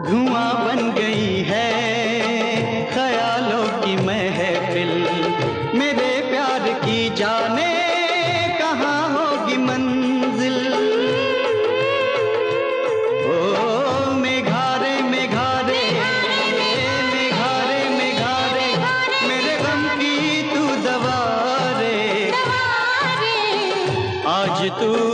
धुआं बन गई है ख्यालों की महफिल, मेरे प्यार की जाने कहाँ होगी मंजिल। ओ मेघारे मेघारे मेघारे मेघारे, मेरे गम की तू दवा रे, आज तू